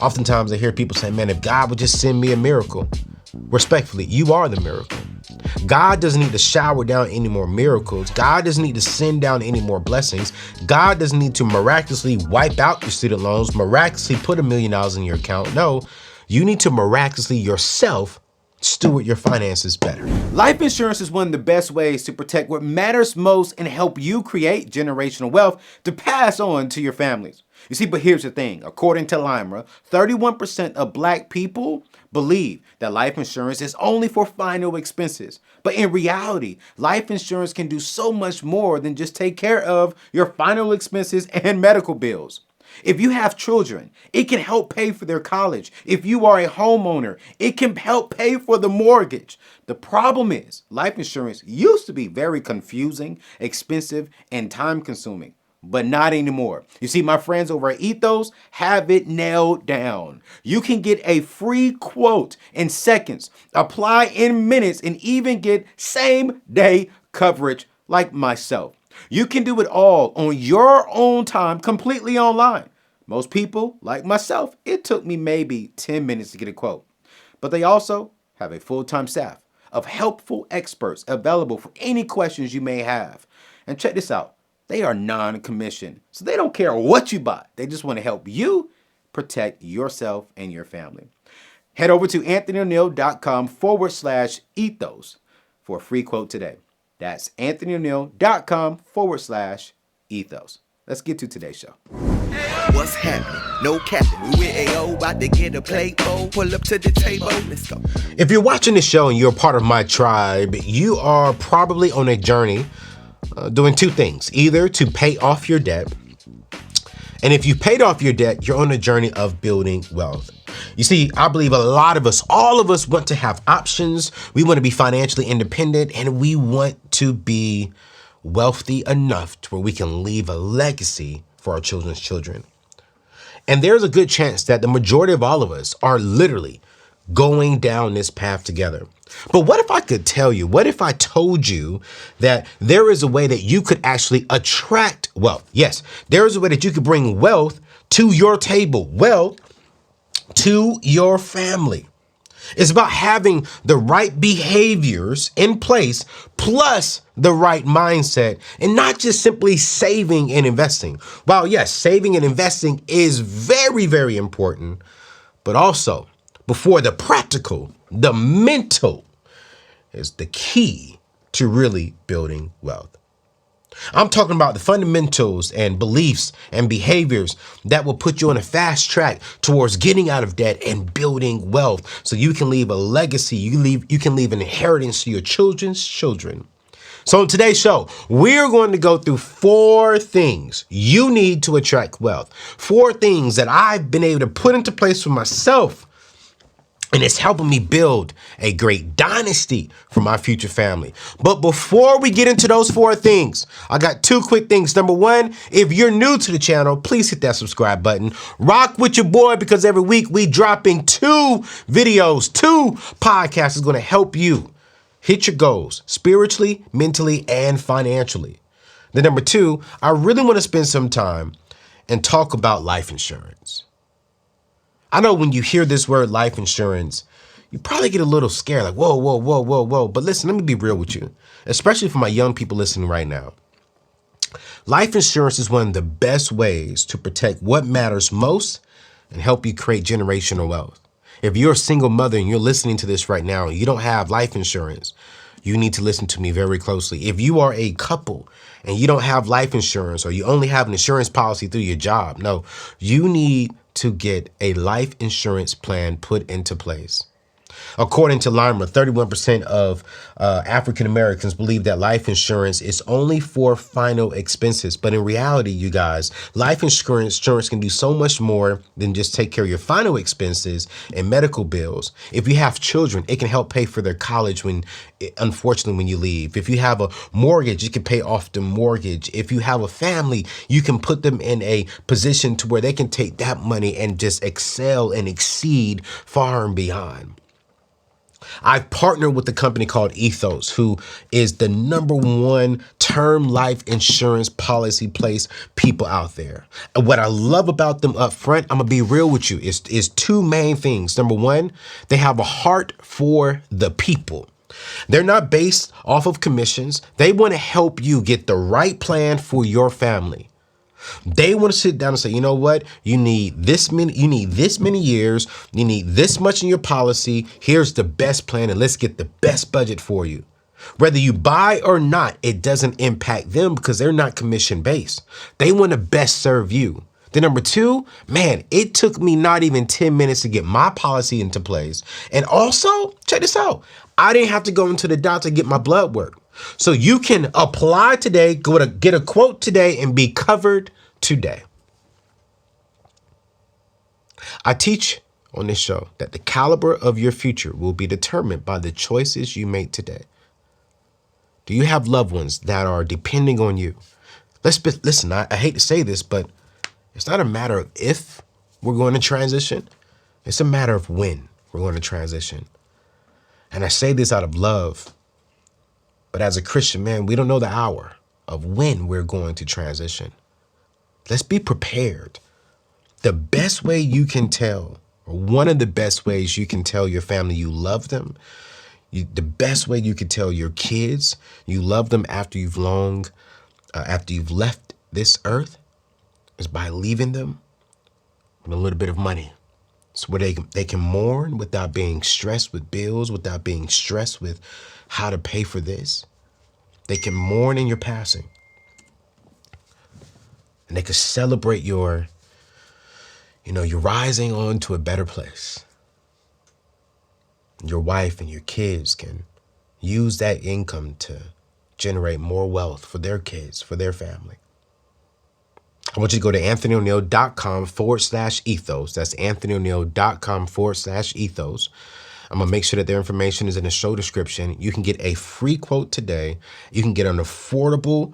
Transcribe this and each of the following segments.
Oftentimes I hear people say, man, if God would just send me a miracle. Respectfully, you are the miracle. God doesn't need to shower down any more miracles. God doesn't need to send down any more blessings. God doesn't need to miraculously wipe out your student loans, miraculously put $1 million in your account. No, you need to miraculously yourself steward your finances better. Life insurance is one of the best ways to protect what matters most and help you create generational wealth to pass on to your families. You see, but here's the thing. According to LIMRA, 31% of Black people believe that life insurance is only for final expenses. But in reality, life insurance can do so much more than just take care of your final expenses and medical bills. If you have children, it can help pay for their college. If you are a homeowner, it can help pay for the mortgage. The problem is, life insurance used to be very confusing, expensive, and time-consuming, but not anymore. You see, my friends over at Ethos have it nailed down. You can get a free quote in seconds, apply in minutes, and even get same-day coverage like myself. You can do it all on your own time, completely online. Most people, like myself, it took me maybe 10 minutes to get a quote. But they also have a full-time staff of helpful experts available for any questions you may have. And check this out. They are non-commissioned, so they don't care what you buy. They just want to help you protect yourself and your family. Head over to anthonyoneal.com/ethos for a free quote today. That's anthonyoneal.com/ethos. Let's get to today's show. What's happening? No captain. We with AO, about to get a plate bowl. Pull up to the table. Let's go. If you're watching this show and you're part of my tribe, you are probably on a journey doing two things. Either to pay off your debt, and if you paid off your debt, you're on a journey of building wealth. You see, I believe a lot of us, all of us want to have options. We want to be financially independent, and we want to be wealthy enough to where we can leave a legacy for our children's children. And there's a good chance that the majority of all of us are literally going down this path together. But what if I could tell you, what if I told you that there is a way that you could actually attract wealth? Yes, there is a way that you could bring wealth to your table, wealth to your family. It's about having the right behaviors in place plus the right mindset, and not just simply saving and investing. While yes, saving and investing is very, very important, but also before the practical, the mental is the key to really building wealth. I'm talking about the fundamentals and beliefs and behaviors that will put you on a fast track towards getting out of debt and building wealth so you can leave a legacy, you can leave an inheritance to your children's children. So in today's show, we're going to go through 4 things you need to attract wealth. 4 things that I've been able to put into place for myself, and it's helping me build a great dynasty for my future family. But before we get into those 4 things, I got 2 quick things. Number 1, if you're new to the channel, please hit that subscribe button. Rock with your boy, because every week we dropping 2 videos, 2 podcasts is going to help you hit your goals spiritually, mentally, and financially. Then number 2, I really want to spend some time and talk about life insurance. I know when you hear this word life insurance, you probably get a little scared, like, whoa, whoa, whoa, whoa, whoa. But listen, let me be real with you, especially for my young people listening right now. Life insurance is one of the best ways to protect what matters most and help you create generational wealth. If you're a single mother and you're listening to this right now and you don't have life insurance, you need to listen to me very closely. If you are a couple and you don't have life insurance, or you only have an insurance policy through your job, no, you need to get a life insurance plan put into place. According to LIMRA, 31% of African Americans believe that life insurance is only for final expenses. But in reality, you guys, life insurance can do so much more than just take care of your final expenses and medical bills. If you have children, it can help pay for their college unfortunately, when you leave. If you have a mortgage, you can pay off the mortgage. If you have a family, you can put them in a position to where they can take that money and just excel and exceed far and beyond. I've partnered with a company called Ethos, who is the #1 term life insurance policy place people out there. And what I love about them up front, I'm gonna be real with you, is two main things. Number one, they have a heart for the people. They're not based off of commissions. They want to help you get the right plan for your family. They want to sit down and say, you know what? You need this many years. You need this much in your policy. Here's the best plan, and let's get the best budget for you. Whether you buy or not, it doesn't impact them because they're not commission based. They want to best serve you. The number two, man, it took me not even 10 minutes to get my policy into place. And also, check this out. I didn't have to go into the doctor to get my blood work. So you can apply today, go to get a quote today, and be covered today. I teach on this show that the caliber of your future will be determined by the choices you make today. Do you have loved ones that are depending on you? Listen, I hate to say this, but it's not a matter of if we're going to transition. It's a matter of when we're going to transition. And I say this out of love, but as a Christian man, we don't know the hour of when we're going to transition. Let's be prepared. The best way you can tell, or one of the best ways you can tell your family you love them, the best way you can tell your kids you love them after you've left this earth, is by leaving them with a little bit of money. So where they can mourn without being stressed with bills, without being stressed with how to pay for this. They can mourn in your passing. And they can celebrate your rising on to a better place. Your wife and your kids can use that income to generate more wealth for their kids, for their family. I want you to go to anthonyoneal.com/ethos. That's anthonyoneal.com/ethos. I'm going to make sure that their information is in the show description. You can get a free quote today. You can get an affordable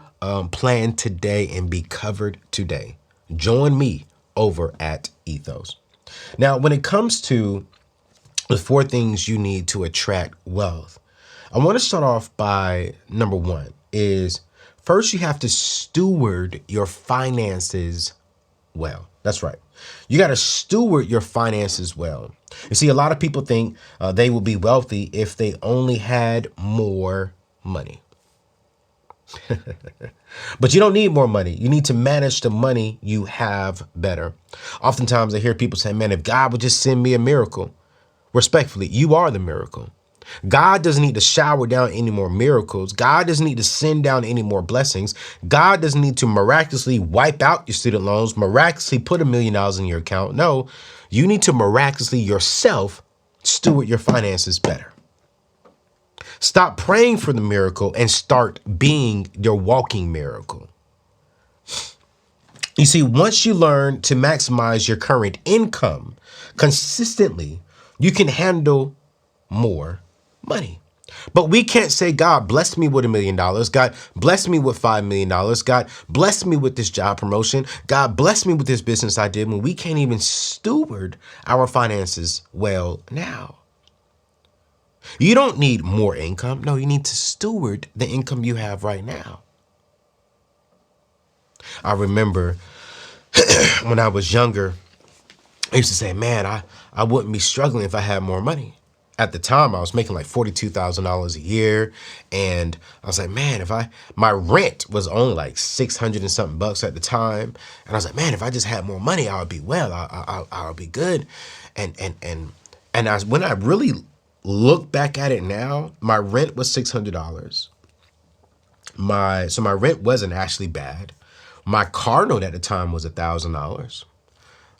plan today and be covered today. Join me over at Ethos. Now, when it comes to the 4 things you need to attract wealth, I want to start off by number 1 is first you have to steward your finances well. That's right. You got to steward your finances well. You see, a lot of people think they will be wealthy if they only had more money. But you don't need more money. You need to manage the money you have better. Oftentimes I hear people say, man, if God would just send me a miracle. Respectfully, you are the miracle. God doesn't need to shower down any more miracles. God doesn't need to send down any more blessings. God doesn't need to miraculously wipe out your student loans, miraculously put $1 million in your account. No, you need to miraculously yourself steward your finances better. Stop praying for the miracle and start being your walking miracle. You see, once you learn to maximize your current income consistently, you can handle more money. But we can't say, God bless me with $1 million. God bless me with $5 million. God bless me with this job promotion. God bless me with this business I did, when we can't even steward our finances well now. You don't need more income. No, you need to steward the income you have right now. I remember when I was younger, I used to say, man, I wouldn't be struggling if I had more money. At the time, I was making like $42,000 a year. And I was like, man, my rent was only like 600 and something bucks at the time. And I was like, man, if I just had more money, I would be well, I would be good. And when I really look back at it now, my rent was $600. So my rent wasn't actually bad. My car note at the time was $1,000.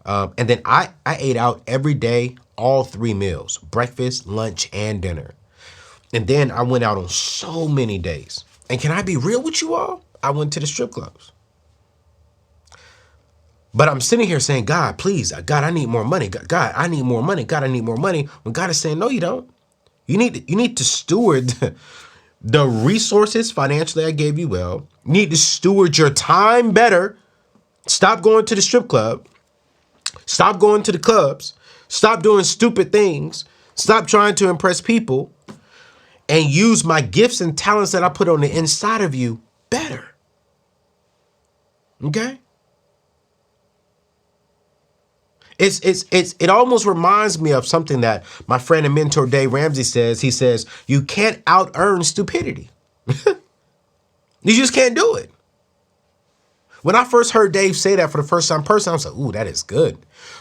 And then I ate out every day, all 3 meals, breakfast, lunch, and dinner. And then I went out on so many days. And can I be real with you all? I went to the strip clubs. But I'm sitting here saying, God, please, God, I need more money. God, I need more money. God, I need more money. When God is saying, no, you don't. You need to steward the resources financially I gave you well. You need to steward your time better. Stop going to the strip club. Stop going to the clubs. Stop doing stupid things. Stop trying to impress people and use my gifts and talents that I put on the inside of you better. Okay? It almost reminds me of something that my friend and mentor Dave Ramsey says. He says, you can't out-earn stupidity. You just can't do it. When I first heard Dave say that for the first time personally, I was like, ooh, that is good.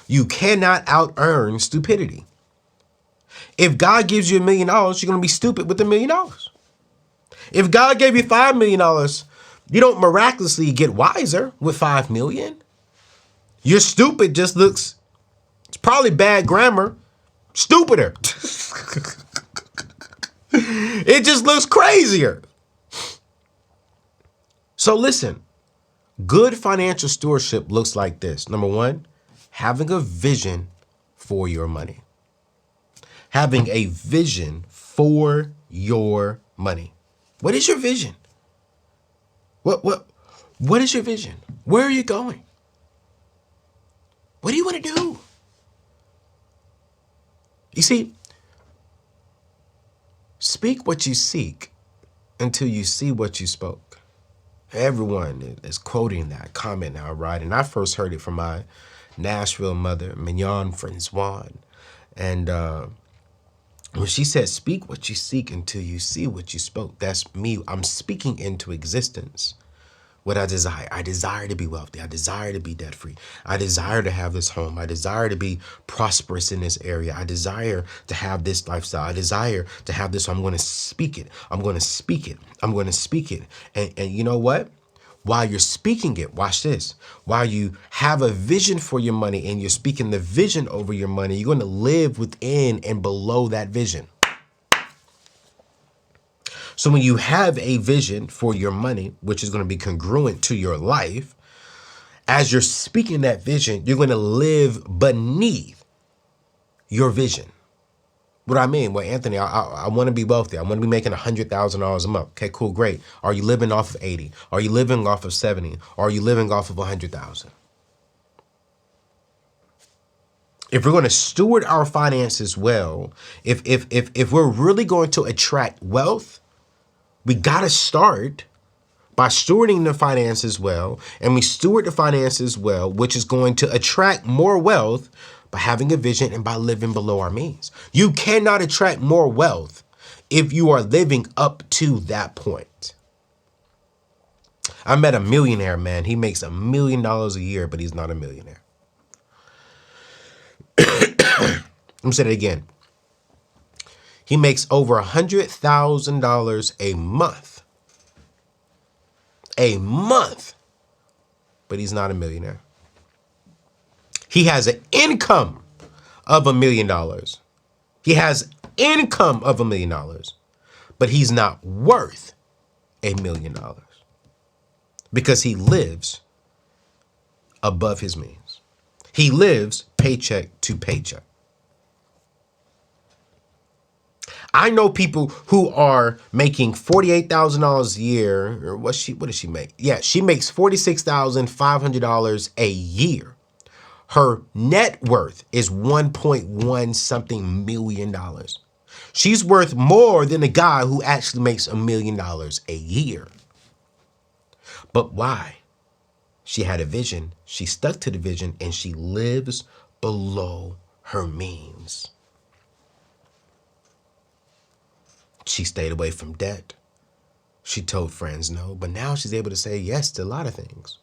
You cannot out-earn stupidity. If God gives you $1 million, you're going to be stupid with $1 million. If God gave you $5 million, you don't miraculously get wiser with $5 million. Your stupid just looks, it's probably bad grammar, stupider. It just looks crazier. So listen, good financial stewardship looks like this. Number one, having a vision for your money. Having a vision for your money. What is your vision? What is your vision? Where are you going? What do you want to do? You see, speak what you seek until you see what you spoke. Everyone is quoting that comment now, right? And I first heard it from my Nashville mother, Mignon Francois. And when she said, speak what you seek until you see what you spoke, that's me. I'm speaking into existence what I desire. I desire to be wealthy. I desire to be debt free. I desire to have this home. I desire to be prosperous in this area. I desire to have this lifestyle. I desire to have this. So I'm going to speak it. I'm going to speak it. I'm going to speak it. And you know what? While you're speaking it, watch this. While you have a vision for your money and you're speaking the vision over your money, you're going to live within and below that vision. So when you have a vision for your money, which is going to be congruent to your life, as you're speaking that vision, you're going to live beneath your vision. What do I mean? Well, Anthony, I want to be wealthy. I want to be making $100,000 a month. Okay, cool, great. Are you living off of 80? Are you living off of 70? Or are you living off of 100,000? If we're going to steward our finances well, if we're really going to attract wealth, we got to start by stewarding the finances well, and we steward the finances well, which is going to attract more wealth by having a vision and by living below our means. You cannot attract more wealth if you are living up to that point. I met a millionaire, man. He makes $1 million a year, but he's not a millionaire. Let me say that again. He makes over $100,000 a month. A month. But he's not a millionaire. He has an income of $1 million. He has income of $1 million. But he's not worth $1 million. Because he lives above his means. He lives paycheck to paycheck. I know people who are making $48,000 a year, or what does she make? Yeah, she makes $46,500 a year. Her net worth is 1.1 something million. She's worth more than a guy who actually makes $1 million a year. But why? She had a vision, she stuck to the vision, and she lives below her means. She stayed away from debt. She told friends no, but now she's able to say yes to a lot of things.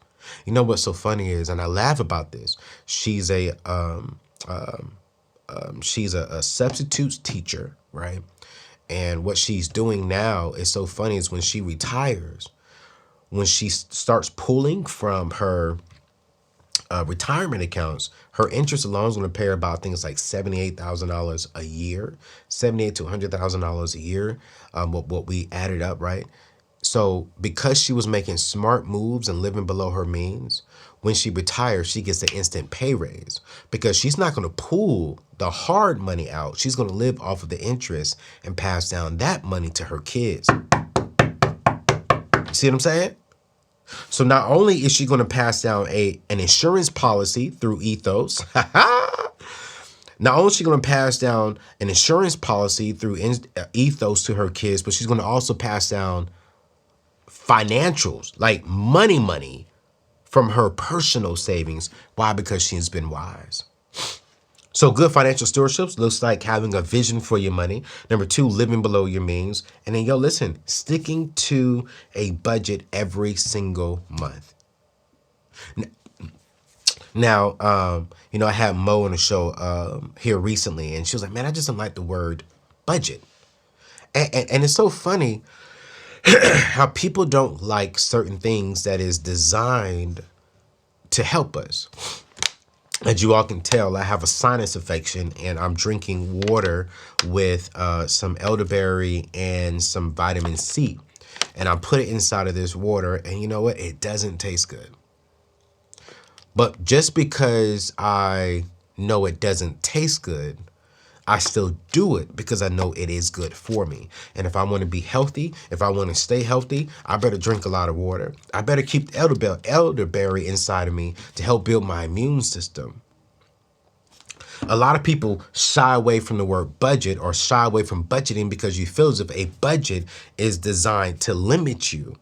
You know what's so funny is, and I laugh about this, she's a substitutes teacher, right? And what she's doing now is so funny is when she retires, when she starts pulling from her retirement accounts, her interest alone is going to pay her about things like $78,000 a year, $78,000 to $100,000 a year. What we added up, right? So because she was making smart moves and living below her means, when she retires, she gets an instant pay raise because she's not going to pull the hard money out. She's going to live off of the interest and pass down that money to her kids. See what I'm saying? So not only is she going to pass down an insurance policy through Ethos, Not only is she going to pass down an insurance policy through ethos to her kids, but she's going to also pass down financials, like money from her personal savings. Why? Because she's been wise. So good financial stewardship looks like having a vision for your money. Number 2, living below your means. And then, listen, sticking to a budget every single month. Now, I had Mo on the show here recently, and she was like, man, I just don't like the word budget. And it's so funny how people don't like certain things that is designed to help us. As you all can tell, I have a sinus infection, and I'm drinking water with some elderberry and some vitamin C. And I put it inside of this water, and you know what? It doesn't taste good. But just because I know it doesn't taste good, I still do it because I know it is good for me. And if I want to be healthy, if I want to stay healthy, I better drink a lot of water. I better keep elderberry inside of me to help build my immune system. A lot of people shy away from the word budget or shy away from budgeting because you feel as if a budget is designed to limit you.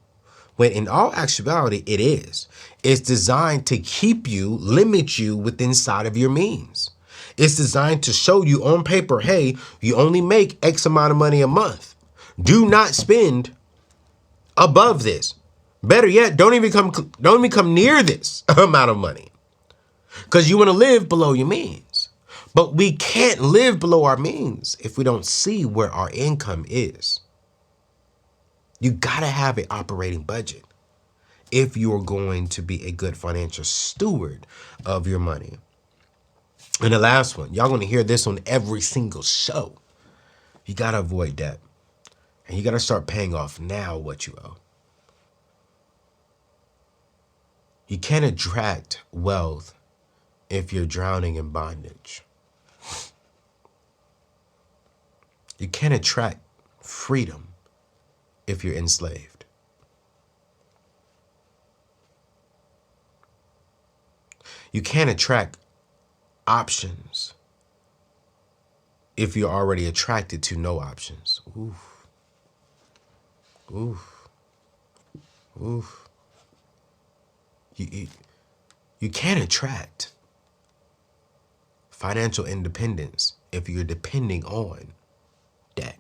When in all actuality, it is. It's designed to keep you, limit you within inside of your means. It's designed to show you on paper, hey, you only make X amount of money a month. Do not spend above this. Better yet, don't even come near this amount of money, because you want to live below your means. But we can't live below our means if we don't see where our income is. You got to have an operating budget if you're going to be a good financial steward of your money. And the last one, y'all going to hear this on every single show. You got to avoid debt. And you got to start paying off now what you owe. You can't attract wealth if you're drowning in bondage. You can't attract freedom if you're enslaved. You can't attract options if you're already attracted to no options. Oof. Oof. Oof. You can't attract financial independence if you're depending on debt.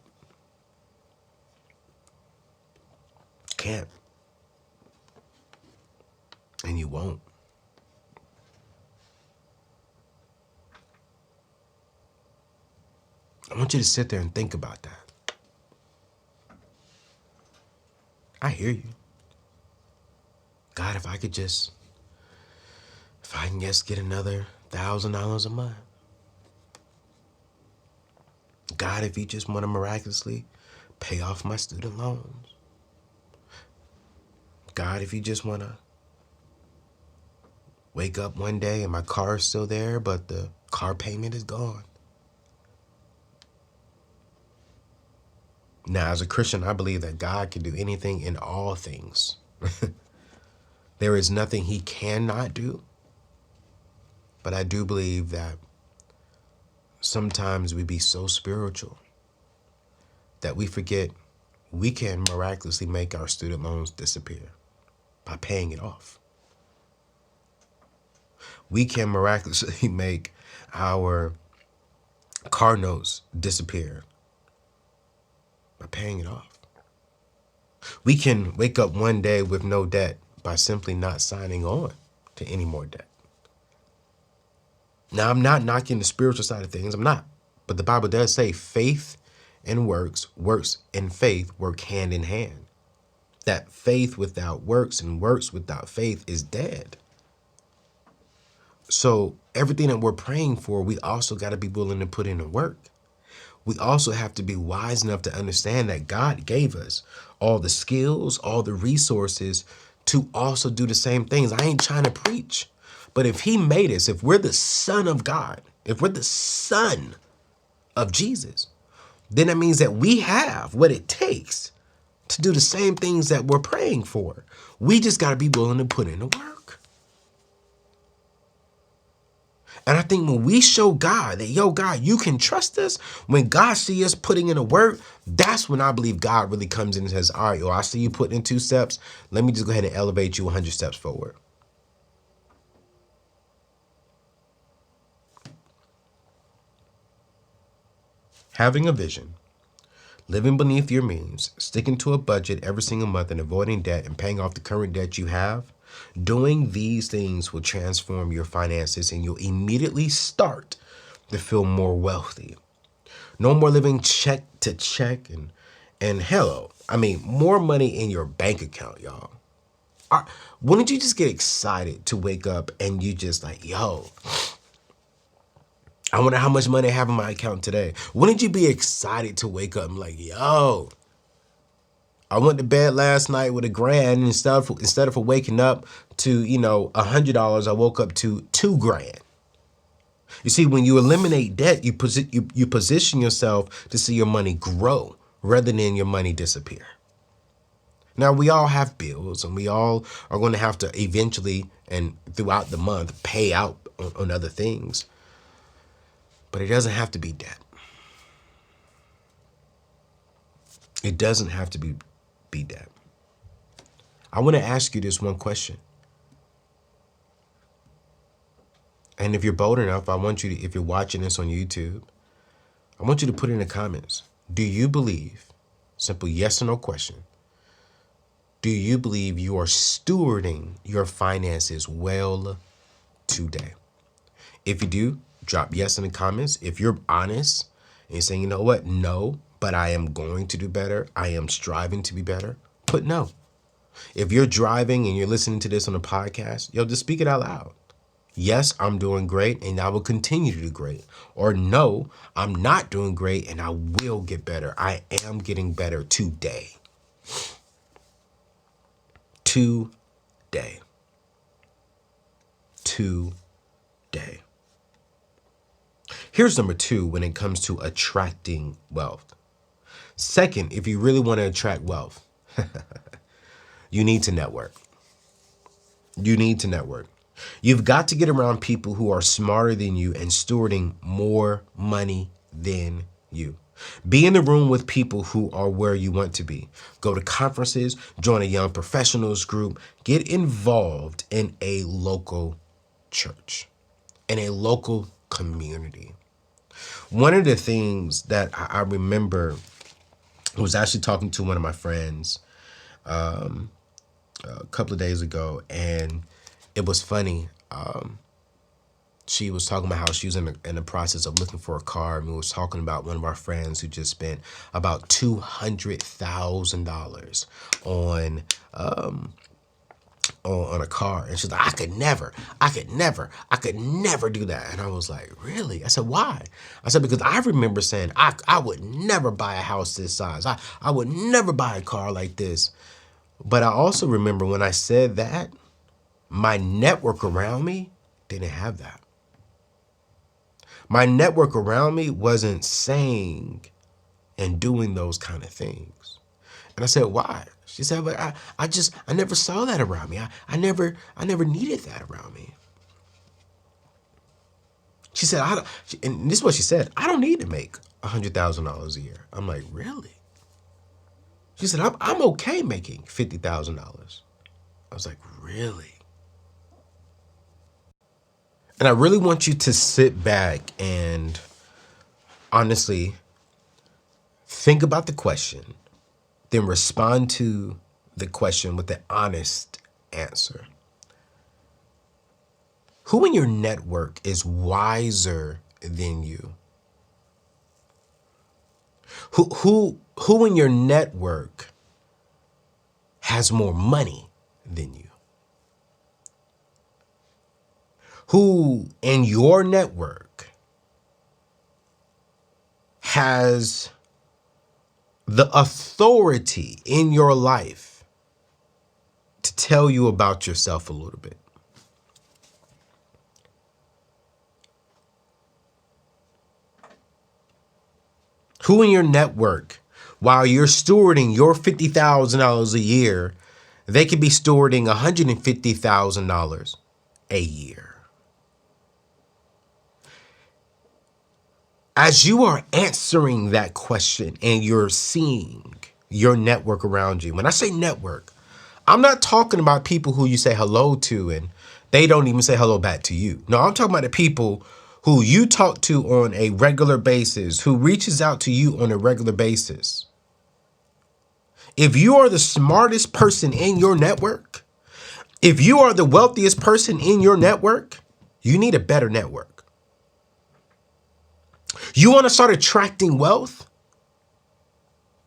Can't. And you won't. I want you to sit there and think about that. I hear you. God, if I can just get another $1,000 a month. God, if you just want to miraculously pay off my student loans. God, if you just want to wake up one day and my car is still there, but the car payment is gone. Now, as a Christian, I believe that God can do anything in all things. There is nothing he cannot do. But I do believe that sometimes we be so spiritual that we forget we can miraculously make our student loans disappear by paying it off. We can miraculously make our car notes disappear by paying it off. We can wake up one day with no debt by simply not signing on to any more debt. Now, I'm not knocking the spiritual side of things. I'm not. But the Bible does say faith and works and faith work hand in hand. That faith without works and works without faith is dead. So everything that we're praying for, we also got to be willing to put in the work. We also have to be wise enough to understand that God gave us all the skills, all the resources to also do the same things. I ain't trying to preach. But if he made us, if we're the son of God, if we're the son of Jesus, then that means that we have what it takes to do the same things that we're praying for. We just got to be willing to put in the work. And I think when we show God that, yo, God, you can trust us, when God sees us putting in a work, that's when I believe God really comes in and says, all right, yo, I see you putting in 2 steps. Let me just go ahead and elevate you 100 steps forward. Having a vision, living beneath your means, sticking to a budget every single month and avoiding debt and paying off the current debt you have, doing these things will transform your finances and you'll immediately start to feel more wealthy. No more living check to check and hello. I mean, more money in your bank account, y'all. Wouldn't you just get excited to wake up and you just like, yo, I wonder how much money I have in my account today. Wouldn't you be excited to wake up and like, yo, I went to bed last night with $1,000 and instead of waking up to, $100, I woke up to $2,000. You see, when you eliminate debt, you position yourself to see your money grow rather than your money disappear. Now, we all have bills and we all are going to have to eventually and throughout the month pay out on other things. But it doesn't have to be debt. It doesn't have to be debt. I want to ask you this one question. And if you're bold enough, I want you to, if you're watching this on YouTube, I want you to put in the comments. Do you believe, simple yes or no question, do you believe you are stewarding your finances well today? If you do, drop yes in the comments. If you're honest and you're saying, you know what, no, but I am going to do better, I am striving to be better, put no. If you're driving and you're listening to this on a podcast, yo, just speak it out loud. Yes, I'm doing great and I will continue to do great. Or no, I'm not doing great and I will get better. I am getting better today. Today. Here's number 2 when it comes to attracting wealth. Second, if you really want to attract wealth, you need to network. You need to network. You've got to get around people who are smarter than you and stewarding more money than you. Be in the room with people who are where you want to be. Go to conferences, join a young professionals group, get involved in a local church, in a local community. One of the things that I remember was actually talking to one of my friends a couple of days ago, and it was funny. She was talking about how she was in the process of looking for a car, and we was talking about one of our friends who just spent about $200,000 on a car. And she's like, I could never do that. And I was like, really? I said, why? I said, because I remember saying, I would never buy a house this size. I would never buy a car like this. But I also remember when I said that, my network around me didn't have that. My network around me wasn't saying and doing those kind of things. And I said, why? She said, but I never saw that around me. I never needed that around me. She said, and this is what she said, I don't need to make $100,000 a year. I'm like, really? She said, I'm okay making $50,000. I was like, really? And I really want you to sit back and honestly think about the question, then respond to the question with an honest answer. Who in your network is wiser than you? Who in your network has more money than you? Who in your network has the authority in your life to tell you about yourself a little bit? Who in your network, while you're stewarding your $50,000 a year, they could be stewarding $150,000 a year? As you are answering that question and you're seeing your network around you, when I say network, I'm not talking about people who you say hello to and they don't even say hello back to you. No, I'm talking about the people who you talk to on a regular basis, who reaches out to you on a regular basis. If you are the smartest person in your network, if you are the wealthiest person in your network, you need a better network. You want to start attracting wealth?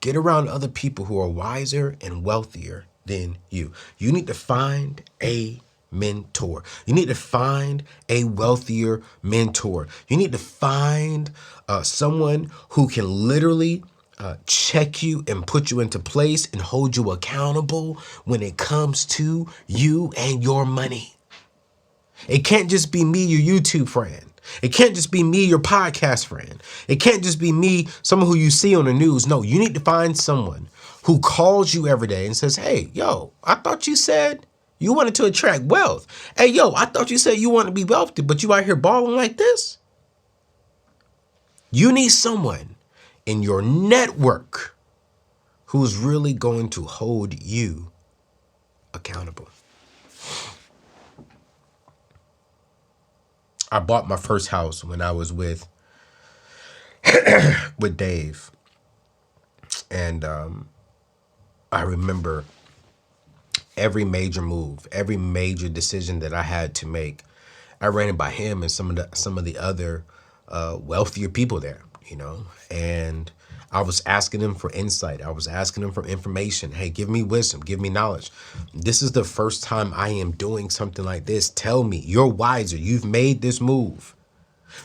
Get around other people who are wiser and wealthier than you. You need to find a mentor. You need to find a wealthier mentor. You need to find someone who can literally check you and put you into place and hold you accountable when it comes to you and your money. It can't just be me, your YouTube friend. It can't just be me, your podcast friend. It can't just be me, someone who you see on the news. No, you need to find someone who calls you every day and says, hey, yo, I thought you said you wanted to attract wealth. Hey, yo, I thought you said you want to be wealthy, but you out here balling like this. You need someone in your network who's really going to hold you accountable. I bought my first house when I was with Dave. And I remember every major move, every major decision that I had to make, I ran it by him and some of the other wealthier people there, you know. And I was asking them for insight. I was asking them for information. Hey, give me wisdom, give me knowledge. This is the first time I am doing something like this. Tell me, you're wiser. You've made this move.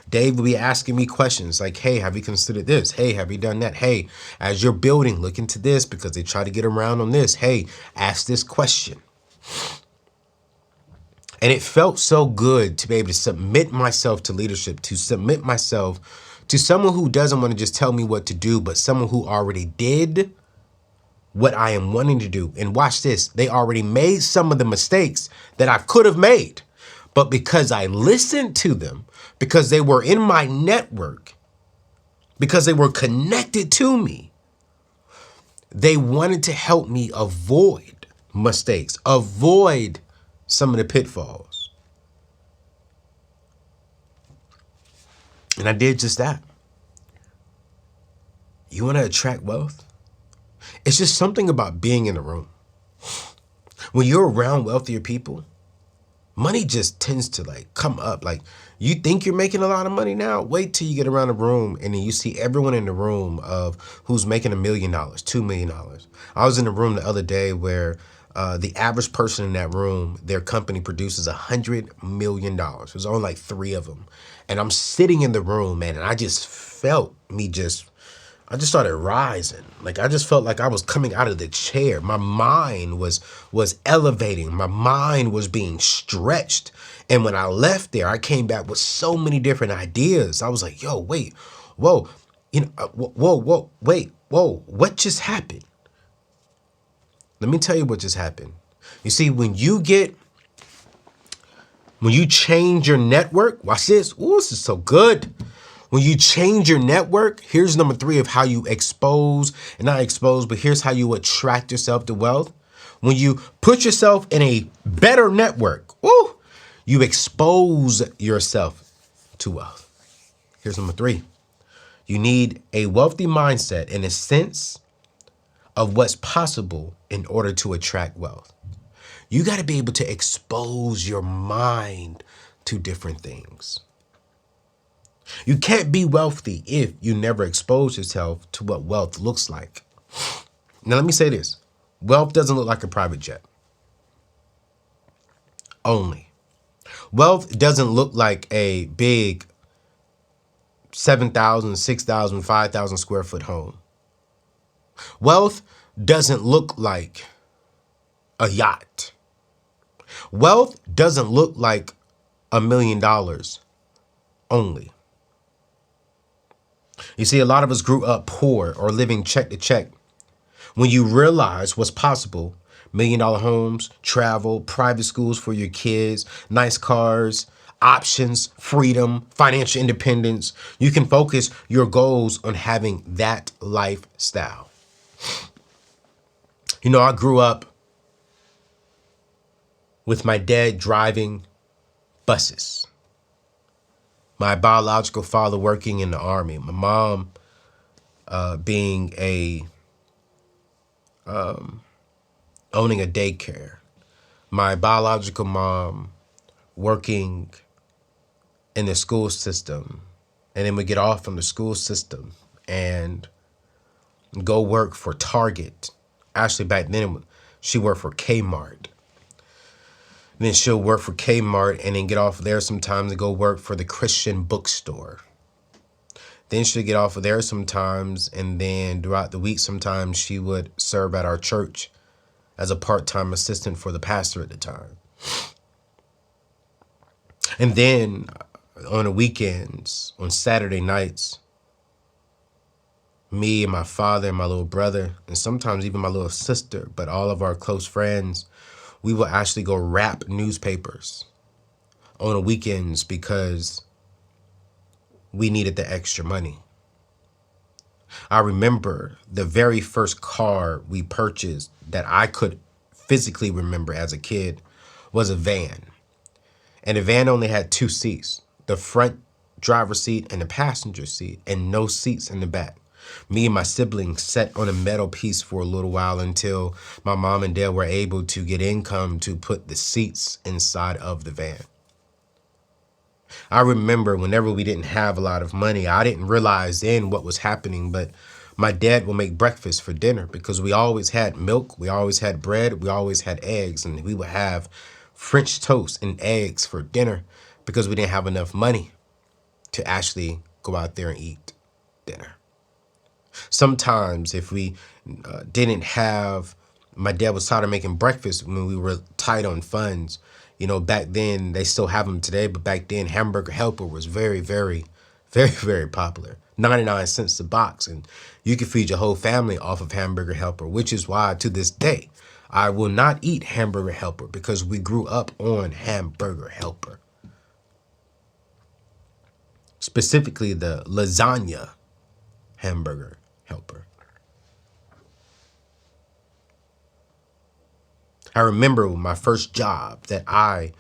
Dave will be asking me questions like, hey, have you considered this? Hey, have you done that? Hey, as you're building, look into this because they try to get around on this. Hey, ask this question. And it felt so good to be able to submit myself to leadership, to submit myself to someone who doesn't want to just tell me what to do, but someone who already did what I am wanting to do. And watch this. They already made some of the mistakes that I could have made. But because I listened to them, because they were in my network, because they were connected to me, they wanted to help me avoid mistakes, avoid some of the pitfalls. And I did just that. You want to attract wealth? It's just something about being in a room. When you're around wealthier people, money just tends to like come up. Like you think you're making a lot of money now, wait till you get around a room and then you see everyone in the room of who's making $1 million, $2 million. I was in a room the other day where the average person in that room, their company produces $100 million. There's only like 3 of them. And I'm sitting in the room, man, and I just felt I just started rising. Like I just felt like I was coming out of the chair. My mind was elevating. My mind was being stretched. And when I left there, I came back with so many different ideas. I was like, yo, wait, whoa, whoa, what just happened? Let me tell you what just happened. You see, when you change your network, watch this. Ooh, this is so good. When you change your network, here's number 3 of how you but here's how you attract yourself to wealth. When you put yourself in a better network, you expose yourself to wealth. Here's number 3. You need a wealthy mindset and a sense of what's possible in order to attract wealth. You got to be able to expose your mind to different things. You can't be wealthy if you never expose yourself to what wealth looks like. Now, let me say this. Wealth doesn't look like a private jet. Only. Wealth doesn't look like a big 7,000, 6,000, 5,000 square foot home. Wealth doesn't look like a yacht. Wealth doesn't look like $1 million only. You see, a lot of us grew up poor or living check to check. When you realize what's possible, $1 million homes, travel, private schools for your kids, nice cars, options, freedom, financial independence. You can focus your goals on having that lifestyle. You know, I grew up with my dad driving buses, my biological father working in the Army, my mom being owning a daycare, my biological mom working in the school system, and then we get off from the school system and go work for Target. Actually, back then she worked for Kmart. And then she'll work for Kmart and then get off there sometimes and go work for the Christian bookstore. Then she'll get off of there sometimes, and then throughout the week sometimes she would serve at our church as a part-time assistant for the pastor at the time. And then on the weekends, on Saturday nights, me and my father and my little brother, and sometimes even my little sister, but all of our close friends, we will actually go wrap newspapers on the weekends because we needed the extra money. I remember the very first car we purchased that I could physically remember as a kid was a van. And the van only had 2 seats, the front driver's seat and the passenger seat, and no seats in the back. Me and my siblings sat on a metal piece for a little while until my mom and dad were able to get income to put the seats inside of the van. I remember whenever we didn't have a lot of money, I didn't realize then what was happening, but my dad would make breakfast for dinner because we always had milk, we always had bread, we always had eggs, and we would have French toast and eggs for dinner because we didn't have enough money to actually go out there and eat dinner. Sometimes if we didn't have, my dad was tired of making breakfast when we were tight on funds. You know, back then, they still have them today, but back then Hamburger Helper was very, very, very, very popular. 99 cents a box, and you can feed your whole family off of Hamburger Helper, which is why to this day, I will not eat Hamburger Helper because we grew up on Hamburger Helper. Specifically the lasagna Hamburger Helper. I remember my first job that I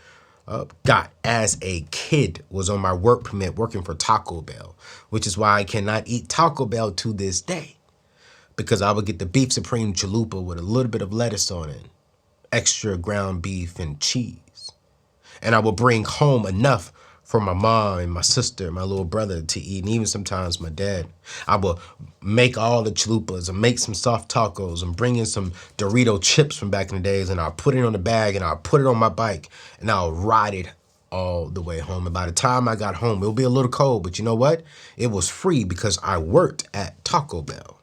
got as a kid was on my work permit working for Taco Bell, which is why I cannot eat Taco Bell to this day, because I would get the beef supreme chalupa with a little bit of lettuce on it, extra ground beef and cheese. And I would bring home enough for my mom and my sister, my little brother to eat, and even sometimes my dad. I would make all the chalupas and make some soft tacos and bring in some Dorito chips from back in the days, and I'll put it on the bag and I'll put it on my bike and I'll ride it all the way home. And by the time I got home, it'll be a little cold, but you know what? It was free because I worked at Taco Bell.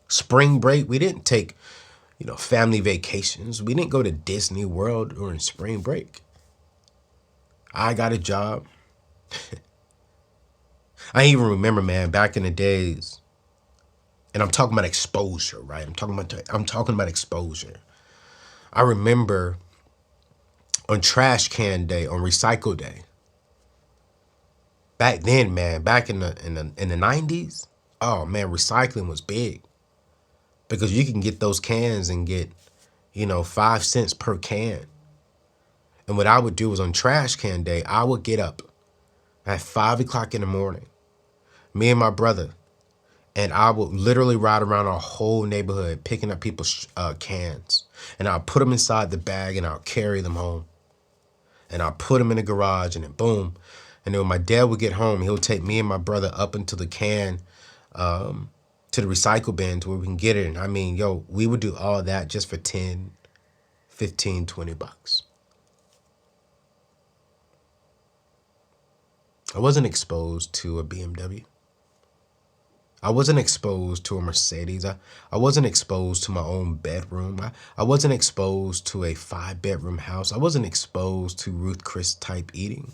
Spring break, we didn't take, family vacations. We didn't go to Disney World during spring break. I got a job. I even remember, man, back in the days, and I'm talking about exposure, right? I'm talking about exposure. I remember on trash can day, on recycle day. Back then, man, back in the 90s, oh man, recycling was big. Because you can get those cans and get, 5 cents per can. And what I would do was on trash can day, I would get up at 5 o'clock in the morning, me and my brother, and I would literally ride around our whole neighborhood picking up people's cans. And I'll put them inside the bag and I'll carry them home. And I'll put them in the garage and then boom. And then when my dad would get home, he'll take me and my brother up into the can, to the recycle bin to where we can get it. And I mean, we would do all of that just for 10, 15, 20 bucks. I wasn't exposed to a BMW. I wasn't exposed to a Mercedes. I wasn't exposed to my own bedroom. I wasn't exposed to a 5-bedroom house. I wasn't exposed to Ruth Chris type eating.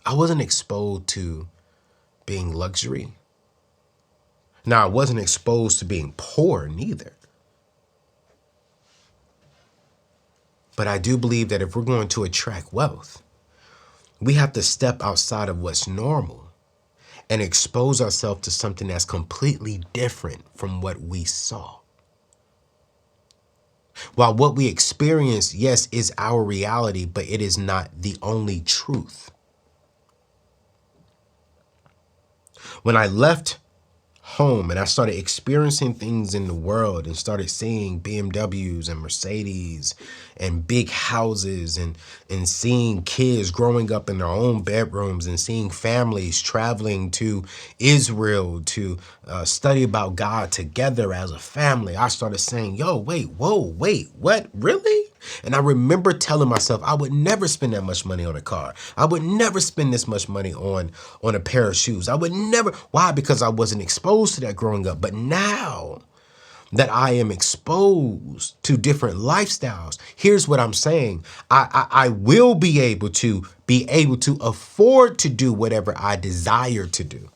I wasn't exposed to being luxury. Now, I wasn't exposed to being poor neither. But I do believe that if we're going to attract wealth, we have to step outside of what's normal and expose ourselves to something that's completely different from what we saw. While what we experience, yes, is our reality, but it is not the only truth. When I left home and I started experiencing things in the world and started seeing BMWs and Mercedes and big houses and seeing kids growing up in their own bedrooms and seeing families traveling to Israel to study about God together as a family, I started saying, yo, wait, what, really? And I remember telling myself I would never spend that much money on a car. I would never spend this much money on a pair of shoes. I would never. Why? Because I wasn't exposed to that growing up. But now that I am exposed to different lifestyles, here's what I'm saying. I will be able to afford to do whatever I desire to do.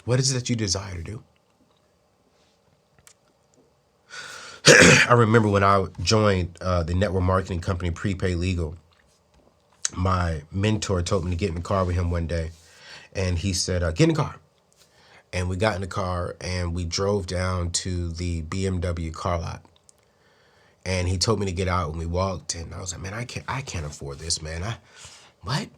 What is it that you desire to do? I remember when I joined the network marketing company Prepaid Legal, my mentor told me to get in the car with him one day. And he said, get in the car. And we got in the car and we drove down to the BMW car lot. And he told me to get out and we walked. And I was like, man, I can't afford this, man. What?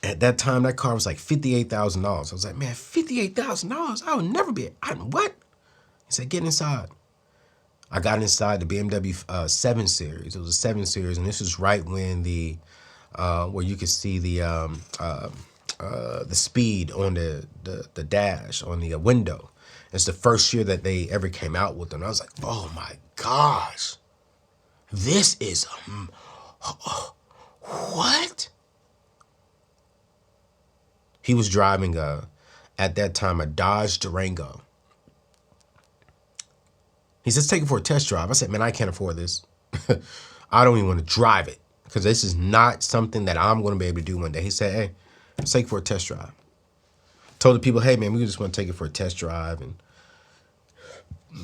At that time, that car was like $58,000. I was like, man, $58,000? I would never be. What? He said, get inside. I got inside the BMW 7 Series. It was a 7 Series, and this was right when where you could see the speed on the dash on the window. It's the first year that they ever came out with them. I was like, oh my gosh, this is what? He was driving at that time a Dodge Durango. He says, take it for a test drive. I said, man, I can't afford this. I don't even want to drive it because this is not something that I'm going to be able to do one day. He said, hey, let's take it for a test drive. Told the people, hey, man, we just want to take it for a test drive, and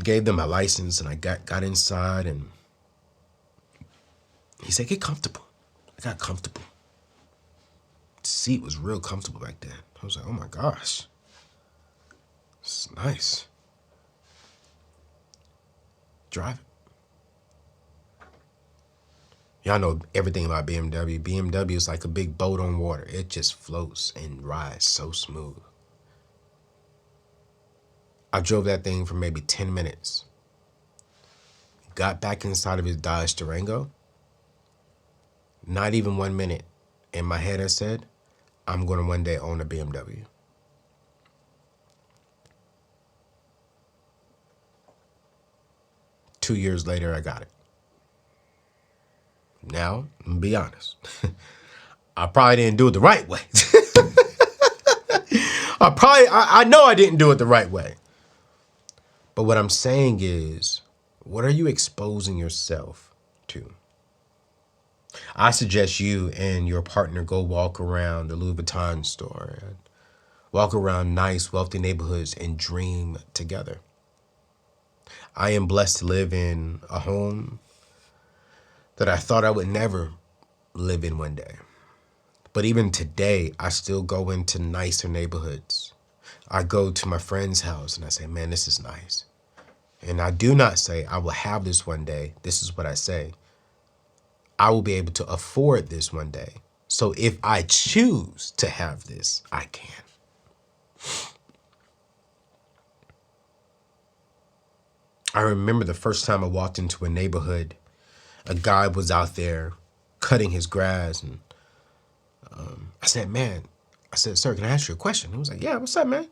gave them my license, and I got inside, and he said, get comfortable. I got comfortable. The seat was real comfortable back then. I was like, oh my gosh, this is nice. Drive it. Y'all know everything about BMW. BMW is like a big boat on water. It just floats and rides so smooth. I drove that thing for maybe 10 minutes. Got back inside of his Dodge Durango. Not even 1 minute. In my head I said, I'm going to one day own a BMW. Two years later, I got it. Now, I'm gonna be honest. I probably didn't do it the right way. I know I didn't do it the right way. But what I'm saying is, what are you exposing yourself to? I suggest you and your partner go walk around the Louis Vuitton store, and walk around nice, wealthy neighborhoods and dream together. I am blessed to live in a home that I thought I would never live in one day. But even today, I still go into nicer neighborhoods. I go to my friend's house and I say, man, this is nice. And I do not say I will have this one day. This is what I say. I will be able to afford this one day. So if I choose to have this, I can. I remember the first time I walked into a neighborhood, a guy was out there cutting his grass, and I said, sir, can I ask you a question? He was like, yeah, what's up, man?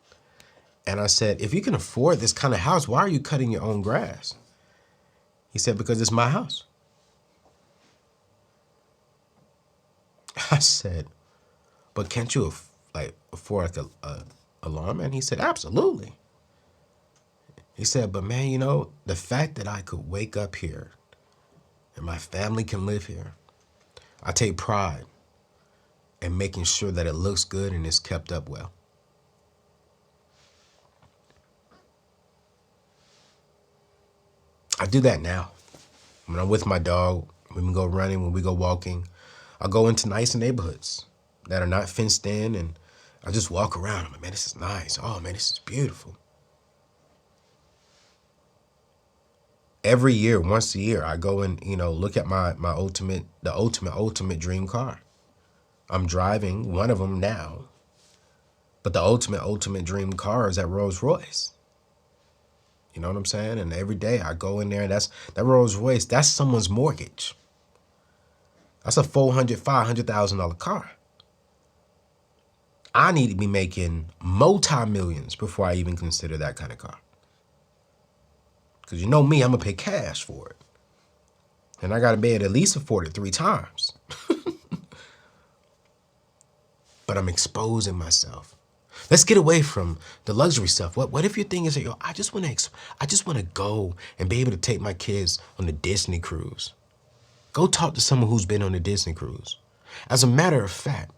And I said, if you can afford this kind of house, why are you cutting your own grass? He said, because it's my house. I said, but can't you afford like a lawnman? He said, absolutely. He said, but man, you know, the fact that I could wake up here and my family can live here, I take pride and making sure that it looks good and is kept up well. I do that now. When I'm with my dog, when we go running, when we go walking, I go into nice neighborhoods that are not fenced in, and I just walk around. I'm like, man, this is nice. Oh, man, this is beautiful. Every year, once a year, I go and, look at the ultimate dream car. I'm driving one of them now, but the ultimate dream car is that Rolls Royce. You know what I'm saying? And every day I go in there, and that Rolls Royce, that's someone's mortgage. That's a $400,000, $500,000 car. I need to be making multi-millions before I even consider that kind of car. Because you know me, I'm going to pay cash for it. And I got to be able to at least afford it 3 times. But I'm exposing myself. Let's get away from the luxury stuff. What if your thing is that, I just want to go and be able to take my kids on the Disney cruise. Go talk to someone who's been on a Disney cruise. As a matter of fact,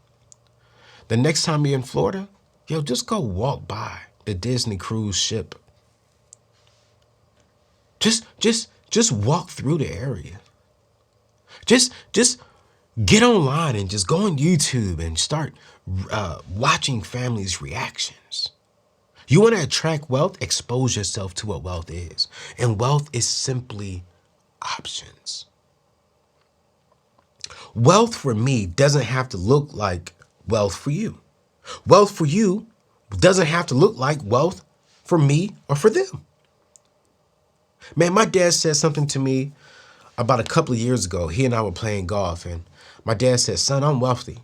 the next time you're in Florida, just go walk by the Disney cruise ship. Just walk through the area. Just get online and just go on YouTube and start watching families' reactions. You want to attract wealth? Expose yourself to what wealth is. And wealth is simply options. Wealth for me doesn't have to look like wealth for you. Wealth for you doesn't have to look like wealth for me or for them. Man, my dad said something to me about a couple of years ago. He and I were playing golf, and my dad said, son, I'm wealthy.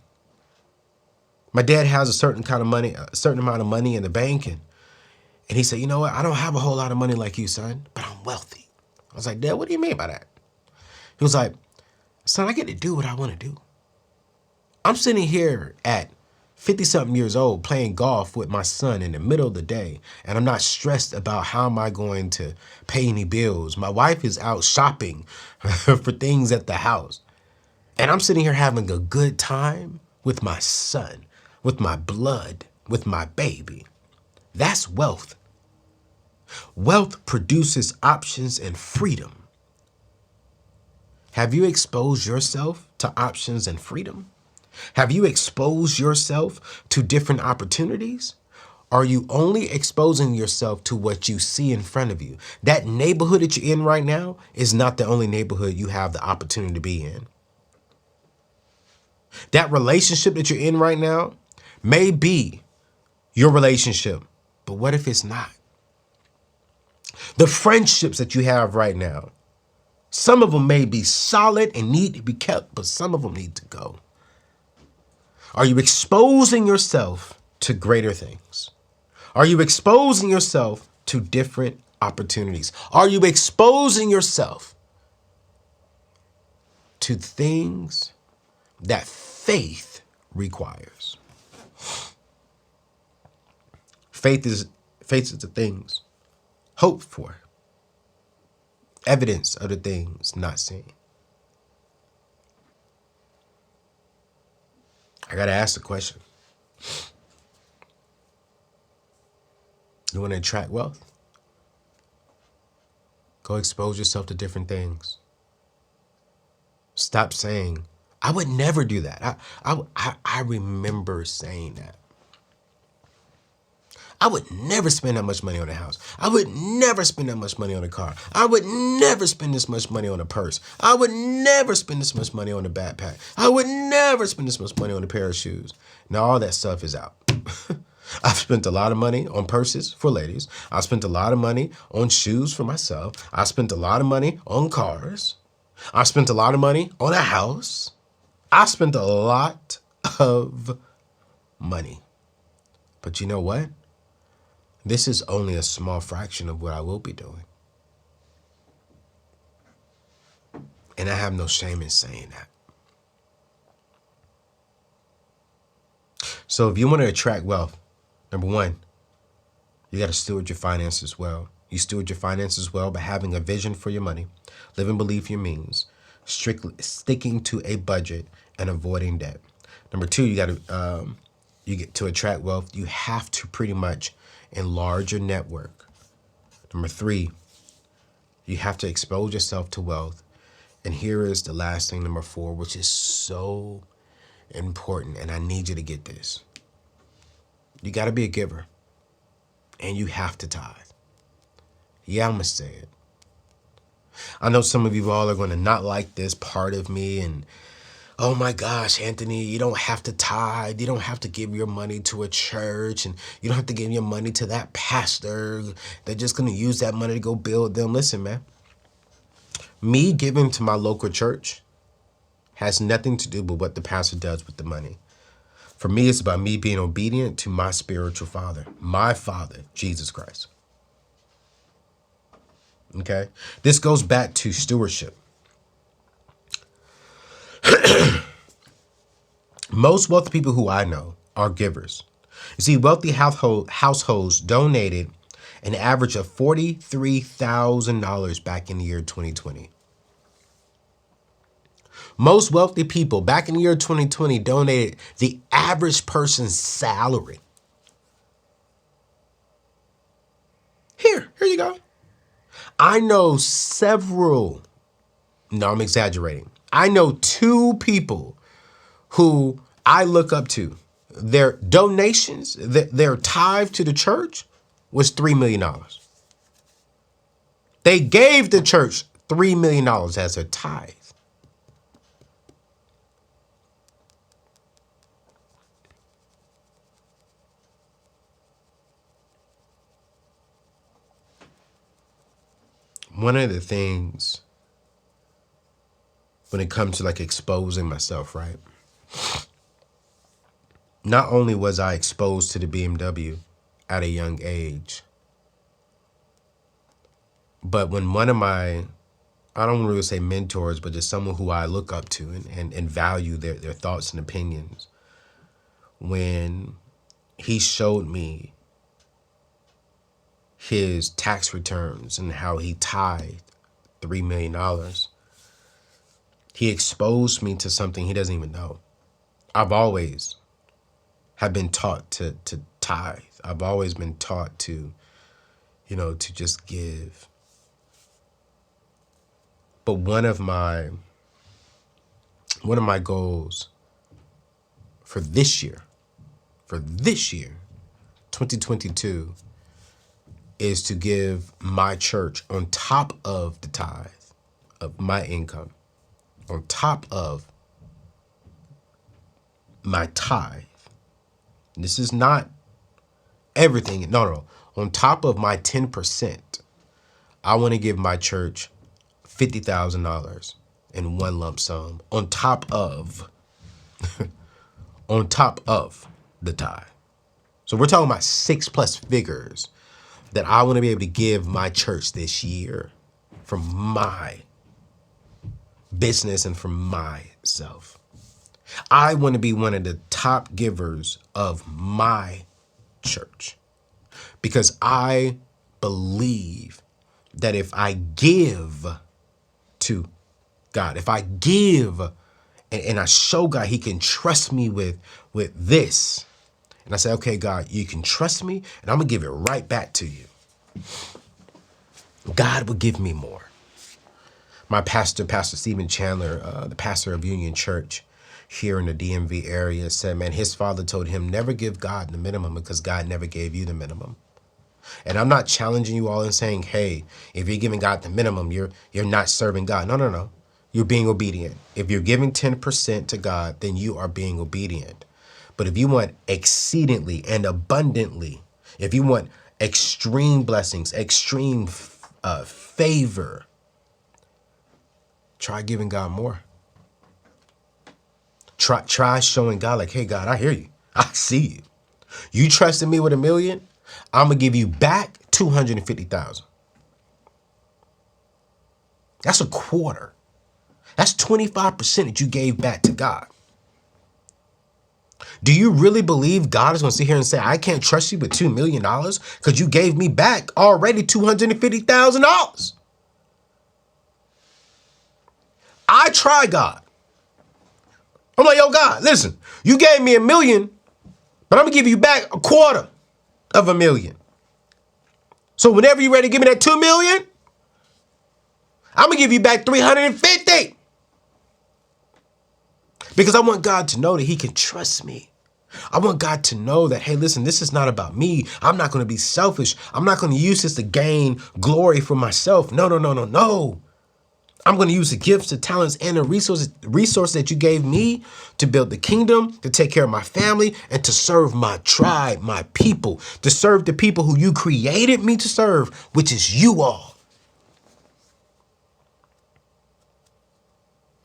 My dad has a certain amount of money in the bank, and he said, you know what? I don't have a whole lot of money like you, son, but I'm wealthy. I was like, Dad, what do you mean by that? He was like, son, I get to do what I want to do. I'm sitting here at 50-something years old playing golf with my son in the middle of the day, and I'm not stressed about how am I going to pay any bills. My wife is out shopping for things at the house, and I'm sitting here having a good time with my son, with my blood, with my baby. That's wealth. Wealth produces options and freedom. Have you exposed yourself to options and freedom? Have you exposed yourself to different opportunities? Are you only exposing yourself to what you see in front of you? That neighborhood that you're in right now is not the only neighborhood you have the opportunity to be in. That relationship that you're in right now may be your relationship, but what if it's not? The friendships that you have right now, some of them may be solid and need to be kept, but some of them need to go. Are you exposing yourself to greater things? Are you exposing yourself to different opportunities? Are you exposing yourself to things that faith requires? Faith is the things hoped for, evidence of the things not seen. I got to ask the question. You want to attract wealth? Go expose yourself to different things. Stop saying, I would never do that. I remember saying that. I would never spend that much money on a house. I would never spend that much money on a car. I would never spend this much money on a purse. I would never spend this much money on a backpack. I would never spend this much money on a pair of shoes. Now all that stuff is out. I've spent a lot of money on purses for ladies. I spent a lot of money on shoes for myself. I spent a lot of money on cars. I spent a lot of money on a house. I spent a lot of money. But you know what? This is only a small fraction of what I will be doing. And I have no shame in saying that. So if you want to attract wealth, number one, you got to steward your finances well. You steward your finances well by having a vision for your money, living beneath your means, strictly sticking to a budget, and avoiding debt. Number two, you get to attract wealth, you have to pretty much enlarge your network. Number three, you have to expose yourself to wealth. And here is the last thing, number four, which is so important, and I need you to get this. You got to be a giver, and you have to tithe. Yeah, I'm going to say it. I know some of you all are going to not like this part of me, and oh my gosh, Anthony, you don't have to tithe. You don't have to give your money to a church, and you don't have to give your money to that pastor. They're just going to use that money to go build them. Listen, man, me giving to my local church has nothing to do with what the pastor does with the money. For me, it's about me being obedient to my spiritual father, my Father, Jesus Christ. Okay? This goes back to stewardship. Most wealthy people who I know are givers. You see, wealthy households donated an average of $43,000 back in the year 2020. Most wealthy people back in the year 2020 donated the average person's salary. Here you go. I know several, no, I'm exaggerating. I know two people who I look up to. Their donations, their tithe to the church was $3 million. They gave the church $3 million as a tithe. One of the things when it comes to like exposing myself, right? Not only was I exposed to the BMW at a young age, but when one of my, I don't really say mentors, but just someone who I look up to and value their thoughts and opinions, when he showed me his tax returns and how he tithed $3 million, he exposed me to something he doesn't even know. I've always have been taught to tithe. I've always been taught to, to just give. But one of my goals for this year, 2022, is to give my church on top of the tithe of my income, on top of my tithe. This is not everything. No. On top of my 10%, I want to give my church $50,000 in one lump sum on top of the tithe. So we're talking about 6+ figures that I want to be able to give my church this year from my business and from myself. I want to be one of the top givers of my church because I believe that if I give to God, if I give and I show God he can trust me with this, and I say, okay, God, you can trust me, and I'm going to give it right back to you. God will give me more. My pastor, Pastor Stephen Chandler, the pastor of Union Church here in the DMV area, said, man, his father told him, never give God the minimum because God never gave you the minimum. And I'm not challenging you all and saying, hey, if you're giving God the minimum, you're not serving God. No. You're being obedient. If you're giving 10% to God, then you are being obedient. But if you want exceedingly and abundantly, if you want extreme blessings, extreme favor, try giving God more. Try showing God like, hey, God, I hear you. I see you. You trusted me with $1 million. I'm going to give you back $250,000. That's a quarter. That's 25% that you gave back to God. Do you really believe God is going to sit here and say, I can't trust you with $2 million because you gave me back already $250,000? I try God. I'm like, yo, God, listen, you gave me $1 million, but I'm gonna give you back $250,000. So whenever you're ready to give me that $2 million, I'm gonna give you back 350. Because I want God to know that he can trust me. I want God to know that, hey, listen, this is not about me. I'm not going to be selfish. I'm not going to use this to gain glory for myself. No, no, no, no, no. I'm going to use the gifts, the talents, and the resources that you gave me to build the kingdom, to take care of my family, and to serve my tribe, my people, to serve the people who you created me to serve, which is you all.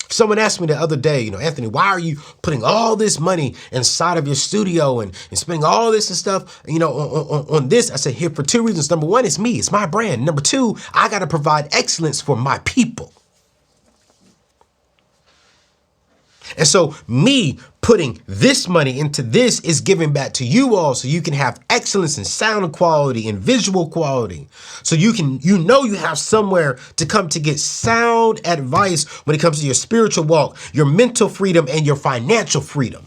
Someone asked me the other day, Anthony, why are you putting all this money inside of your studio and spending all this and stuff, on this? I said, here for 2 reasons. Number one, it's me. It's my brand. Number two, I got to provide excellence for my people. And so me putting this money into this is giving back to you all so you can have excellence in sound quality and visual quality. So you have somewhere to come to get sound advice when it comes to your spiritual walk, your mental freedom, and your financial freedom.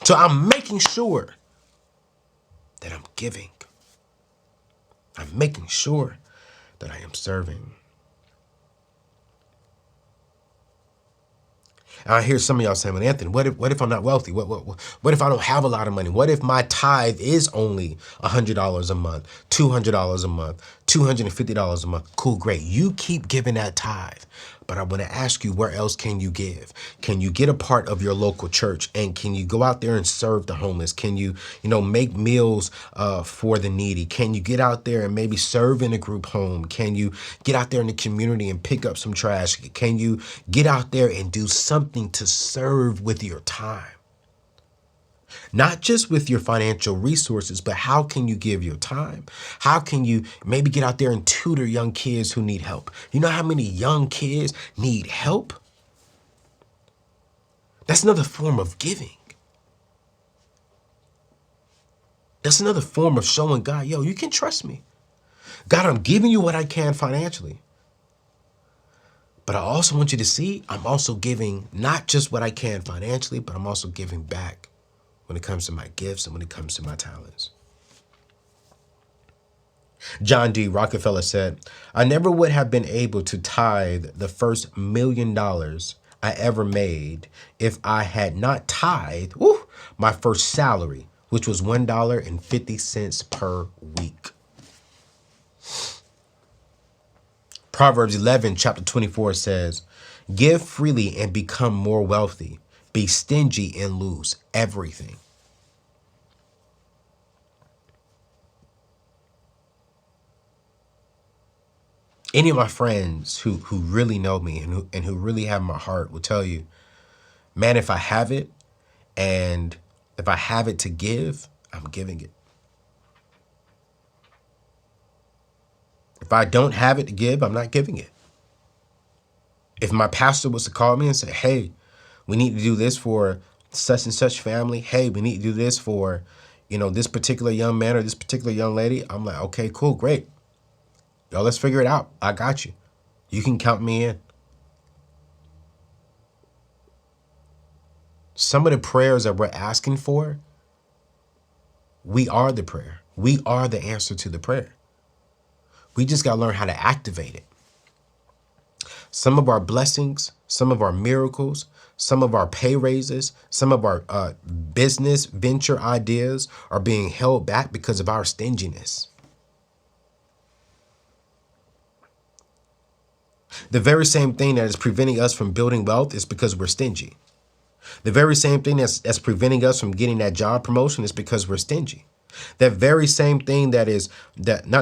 So I'm making sure that I'm giving. I'm making sure that I am serving. And I hear some of y'all saying, well, Anthony, what if I'm not wealthy? What if I don't have a lot of money? What if my tithe is only $100 a month, $200 a month, $250 a month? Cool, great. You keep giving that tithe. But I want to ask you, where else can you give? Can you get a part of your local church? And can you go out there and serve the homeless? Can you, make meals for the needy? Can you get out there and maybe serve in a group home? Can you get out there in the community and pick up some trash? Can you get out there and do something to serve with your time? Not just with your financial resources, but how can you give your time? How can you maybe get out there and tutor young kids who need help? You know how many young kids need help? That's another form of giving. That's another form of showing God, yo, you can trust me. God, I'm giving you what I can financially. But I also want you to see, I'm also giving not just what I can financially, but I'm also giving back when it comes to my gifts and when it comes to my talents. John D. Rockefeller said, I never would have been able to tithe the first $1 million I ever made if I had not tithed my first salary, which was $1.50 per week. Proverbs 11, chapter 24 says, give freely and become more wealthy. Be stingy and lose everything. Any of my friends who really know me and who really have my heart will tell you, man, if I have it and if I have it to give, I'm giving it. If I don't have it to give, I'm not giving it. If my pastor was to call me and say, hey, we need to do this for such and such family. Hey, we need to do this for, this particular young man or this particular young lady. I'm like, okay, cool, great. Yo, let's figure it out. I got you. You can count me in. Some of the prayers that we're asking for, we are the prayer. We are the answer to the prayer. We just got to learn how to activate it. Some of our blessings, some of our miracles, some of our pay raises, some of our business venture ideas are being held back because of our stinginess. The very same thing that is preventing us from building wealth is because we're stingy. The very same thing that's preventing us from getting that job promotion is because we're stingy. That very same thing not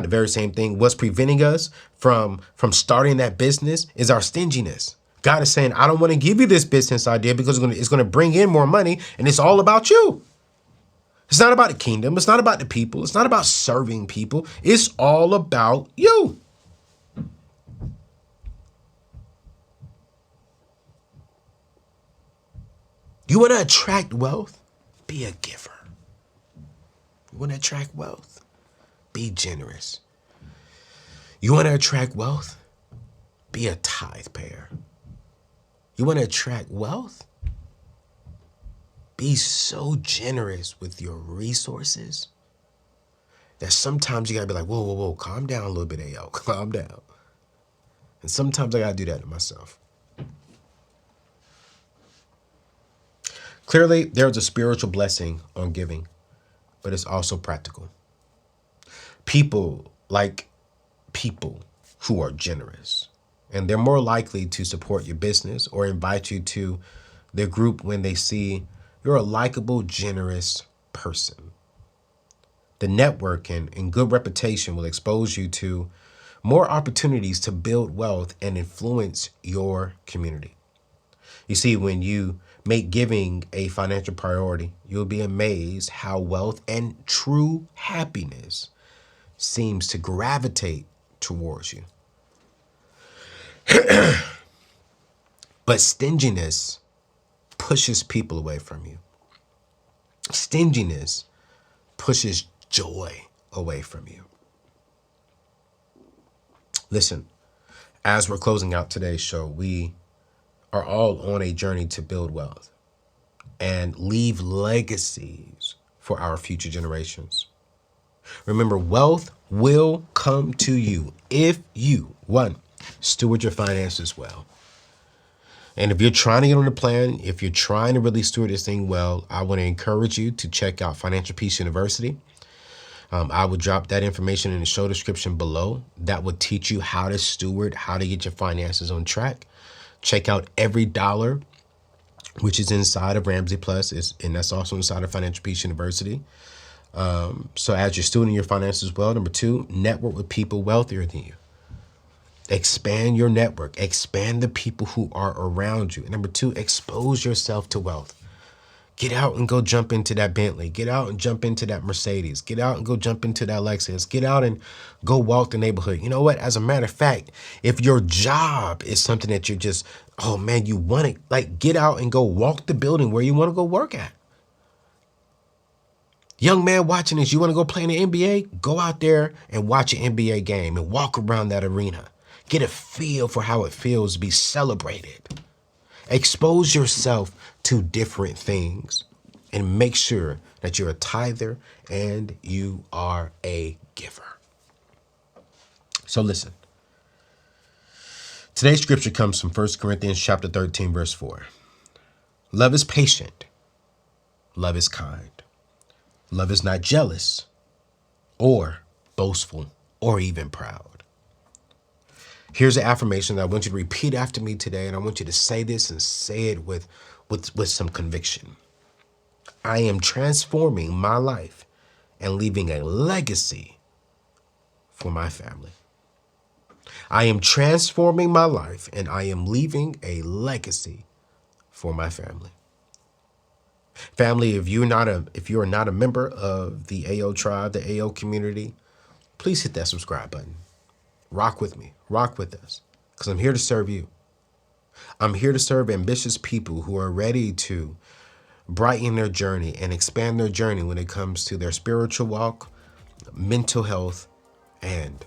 the very same thing, what's preventing us from starting that business is our stinginess. God is saying, I don't want to give you this business idea because it's going to bring in more money and it's all about you. It's not about the kingdom. It's not about the people. It's not about serving people. It's all about you. You want to attract wealth? Be a giver. You want to attract wealth? Be generous. You want to attract wealth? Be a tithe payer. You want to attract wealth? Be so generous with your resources that sometimes you gotta be like, whoa, whoa, whoa, calm down a little bit, AO, calm down. And sometimes I gotta do that to myself. Clearly, there's a spiritual blessing on giving, but it's also practical. People like people who are generous, and they're more likely to support your business or invite you to their group when they see you're a likable, generous person. The network and good reputation will expose you to more opportunities to build wealth and influence your community. You see, when you make giving a financial priority, you'll be amazed how wealth and true happiness seems to gravitate towards you. But stinginess pushes people away from you. Stinginess pushes joy away from you. Listen, as we're closing out today's show, we are all on a journey to build wealth and leave legacies for our future generations. Remember, wealth will come to you if you, one, steward your finances well. And if you're trying to get on the plan, if you're trying to really steward this thing well, I want to encourage you to check out Financial Peace University. I will drop that information in the show description below. That will teach you how to steward, how to get your finances on track. Check out Every Dollar, which is inside of Ramsey Plus, and that's also inside of Financial Peace University. So as you're stewarding your finances well, number two, network with people wealthier than you. Expand your network. Expand the people who are around you. And number two, expose yourself to wealth. Get out and go jump into that Bentley. Get out and jump into that Mercedes. Get out and go jump into that Lexus. Get out and go walk the neighborhood. You know what? As a matter of fact, if your job is something that you're just, oh man, you want it, like get out and go walk the building where you want to go work at. Young man watching this, you want to go play in the NBA? Go out there and watch an NBA game and walk around that arena. Get a feel for how it feels to be celebrated. Expose yourself to different things and make sure that you're a tither and you are a giver. So listen, today's scripture comes from 1 Corinthians chapter 13, verse 4. Love is patient. Love is kind. Love is not jealous or boastful or even proud. Here's an affirmation that I want you to repeat after me today, and I want you to say this and say it with some conviction. I am transforming my life and leaving a legacy for my family. I am transforming my life and I am leaving a legacy for my family. Family, if you are not a member of the AO tribe, the AO community, please hit that subscribe button. Rock with me, rock with us, because I'm here to serve you. I'm here to serve ambitious people who are ready to brighten their journey and expand their journey when it comes to their spiritual walk, mental health, and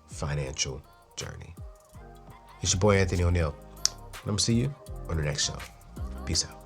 financial journey. It's your boy, Anthony ONeal. I'm going to see you on the next show. Peace out.